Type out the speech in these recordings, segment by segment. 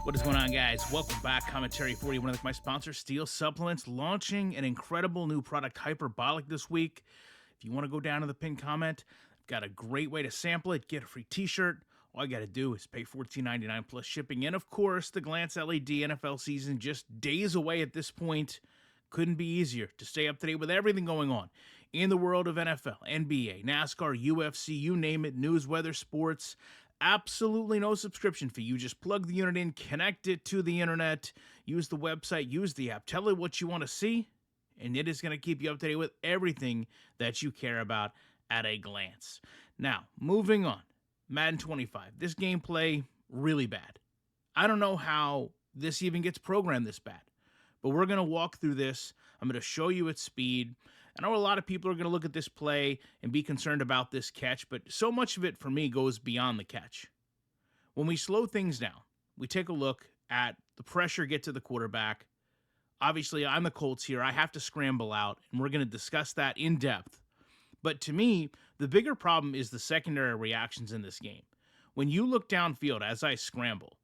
What is going on, guys? Welcome back. Commentary 41 with my sponsor, Steel Supplements, launching an incredible new product, Hyperbolic, this week. If you want to go down to the pinned comment, I've got a great way to sample it, get a free t-shirt. All you got to do is pay $14.99 plus shipping. And, of course, the Glance LED NFL season just days away at this point. Couldn't be easier to stay up to date with everything going on in the world of NFL, NBA, NASCAR, UFC, you name it, news, weather, sports. Absolutely no subscription fee. You just plug the unit in, connect it to the internet, use the website, use the app, tell it what you want to see, and it is going to keep you up to date with everything that you care about at a glance. Now, moving on. Madden 25. This gameplay, really bad. I don't know how this even gets programmed this bad, but we're going to walk through this. I'm going to show you its speed. I know a lot of people are going to look at this play and be concerned about this catch, but so much of it for me goes beyond the catch. When we slow things down, we take a look at the pressure get to the quarterback. Obviously, I'm the Colts here. I have to scramble out, and we're going to discuss that in depth. But to me, the bigger problem is the secondary reactions in this game. When you look downfield as I scramble,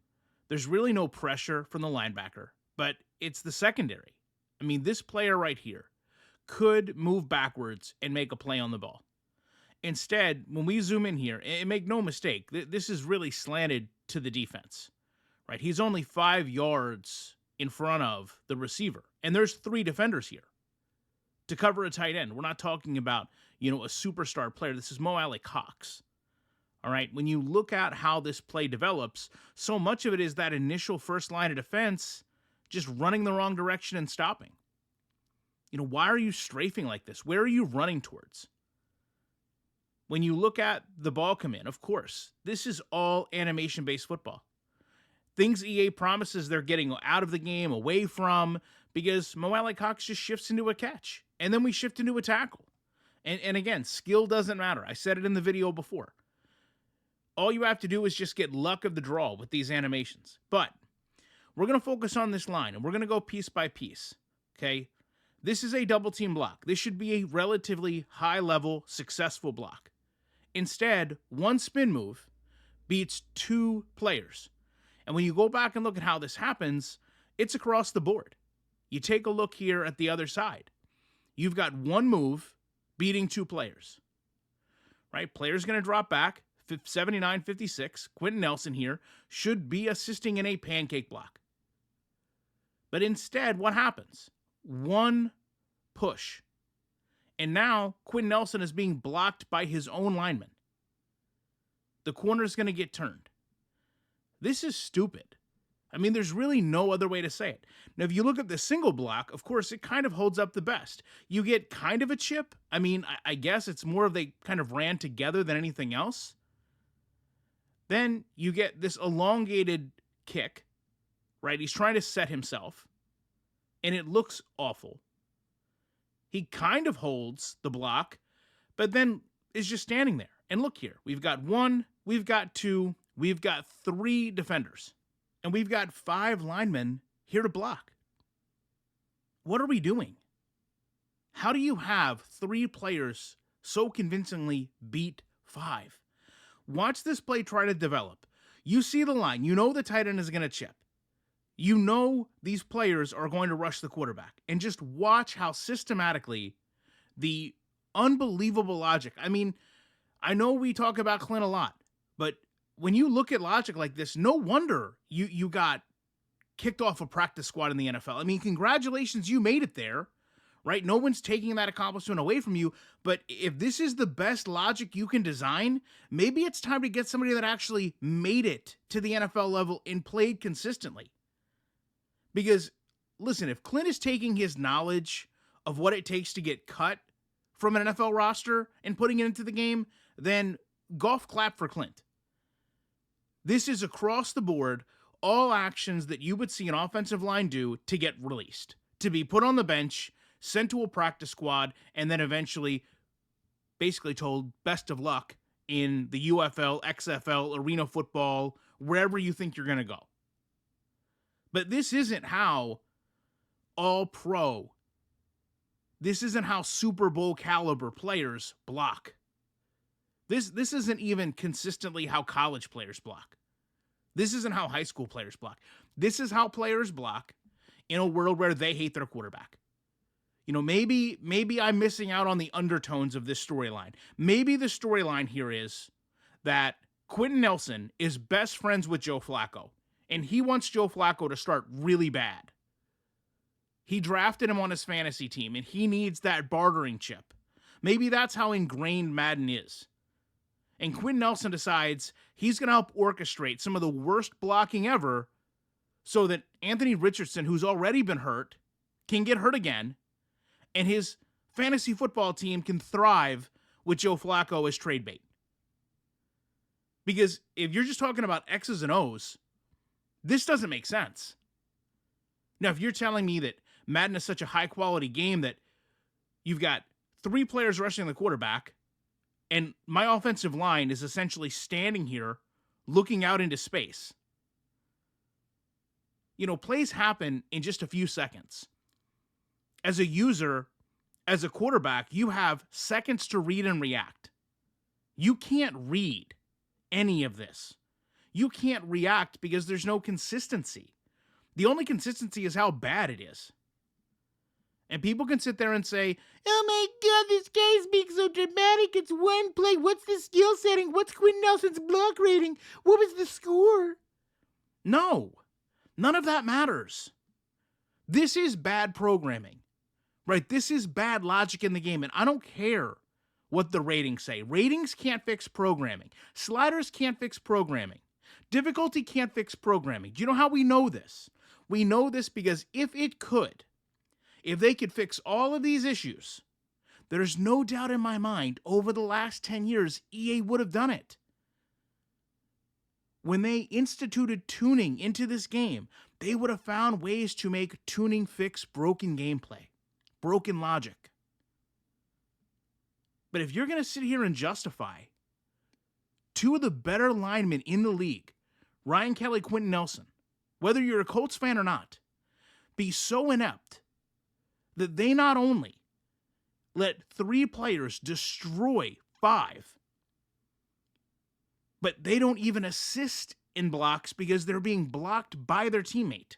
there's really no pressure from the linebacker, but it's the secondary. I mean, this player right here could move backwards and make a play on the ball. Instead, when we zoom in here, and make no mistake, this is really slanted to the defense, right? He's only 5 yards in front of the receiver, and there's 3 defenders here to cover a tight end. We're not talking about, a superstar player. This is Mo Cox. All right, when you look at how this play develops, so much of it is that initial first line of defense just running the wrong direction and stopping. Why are you strafing like this? Where are you running towards? When you look at the ball come in, of course, this is all animation-based football. Things EA promises they're getting out of the game, away from, because Mo Cox just shifts into a catch. And then we shift into a tackle. And again, skill doesn't matter. I said it in the video before. All you have to do is just get luck of the draw with these animations. But we're going to focus on this line, and we're going to go piece by piece, okay? This is a double team block. This should be a relatively high-level, successful block. Instead, one spin move beats 2 players. And when you go back and look at how this happens, it's across the board. You take a look here at the other side. You've got one move beating 2 players. Right? Player's going to drop back. 79-56. Quentin Nelson here should be assisting in a pancake block. But instead, what happens? One push. And now Quentin Nelson is being blocked by his own lineman. The corner's going to get turned. This is stupid. I mean, there's really no other way to say it. Now, if you look at the single block, of course, it kind of holds up the best. You get kind of a chip. I mean, I guess it's more of they kind of ran together than anything else. Then you get this elongated kick, right? He's trying to set himself, and it looks awful. He kind of holds the block, but then is just standing there. And look here. We've got 1, we've got 2, we've got 3 defenders. And we've got 5 linemen here to block. What are we doing? How do you have 3 players so convincingly beat 5? Watch this play try to develop. You see the line. You know the tight end is going to chip. You know these players are going to rush the quarterback. And just watch how systematically the unbelievable logic. I mean, I know we talk about Clint a lot, but when you look at logic like this, no wonder you got kicked off a practice squad in the NFL. I mean, congratulations, you made it there, right? No one's taking that accomplishment away from you. But if this is the best logic you can design, maybe it's time to get somebody that actually made it to the NFL level and played consistently. Because, listen, if Clint is taking his knowledge of what it takes to get cut from an NFL roster and putting it into the game, then golf clap for Clint. This is across the board, all actions that you would see an offensive line do to get released, to be put on the bench, sent to a practice squad, and then eventually basically told best of luck in the UFL, XFL, arena football, wherever you think you're going to go. But this isn't how all pro, this isn't how Super Bowl caliber players block. This isn't even consistently how college players block. This isn't how high school players block. This is how players block in a world where they hate their quarterback. You know, maybe I'm missing out on the undertones of this storyline. Maybe the storyline here is that Quentin Nelson is best friends with Joe Flacco, and he wants Joe Flacco to start really bad. He drafted him on his fantasy team, and he needs that bartering chip. Maybe that's how ingrained Madden is. And Quentin Nelson decides he's going to help orchestrate some of the worst blocking ever so that Anthony Richardson, who's already been hurt, can get hurt again, and his fantasy football team can thrive with Joe Flacco as trade bait. Because if you're just talking about X's and O's, this doesn't make sense. Now, if you're telling me that Madden is such a high-quality game that you've got 3 players rushing the quarterback, and my offensive line is essentially standing here looking out into space. You know, plays happen in just a few seconds. As a user, as a quarterback, you have seconds to read and react. You can't read any of this. You can't react because there's no consistency. The only consistency is how bad it is. And people can sit there and say, oh my God, this guy's being so dramatic. It's one play. What's the skill setting? What's Quentin Nelson's block rating? What was the score? No, none of that matters. This is bad programming, right? This is bad logic in the game. And I don't care what the ratings say. Ratings can't fix programming. Sliders can't fix programming. Difficulty can't fix programming. Do you know how we know this? We know this because if they could fix all of these issues, there's no doubt in my mind over the last 10 years, EA would have done it. When they instituted tuning into this game, they would have found ways to make tuning fix broken gameplay, broken logic. But if you're going to sit here and justify 2 of the better linemen in the league, Ryan Kelly, Quentin Nelson, whether you're a Colts fan or not, be so inept that they not only let 3 players destroy 5, but they don't even assist in blocks because they're being blocked by their teammate.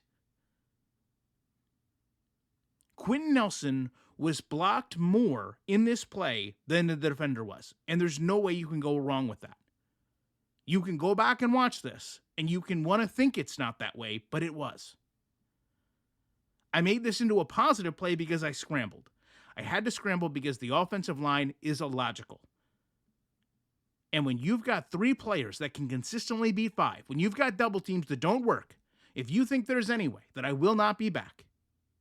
Quentin Nelson was blocked more in this play than the defender was, and there's no way you can go wrong with that. You can go back and watch this, and you can want to think it's not that way, but it was. I made this into a positive play because I scrambled. I had to scramble because the offensive line is illogical. And when you've got 3 players that can consistently beat 5, when you've got double teams that don't work, if you think there's any way that I will not be back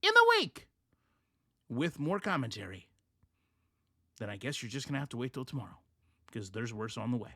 in the week with more commentary, then I guess you're just going to have to wait till tomorrow because there's worse on the way.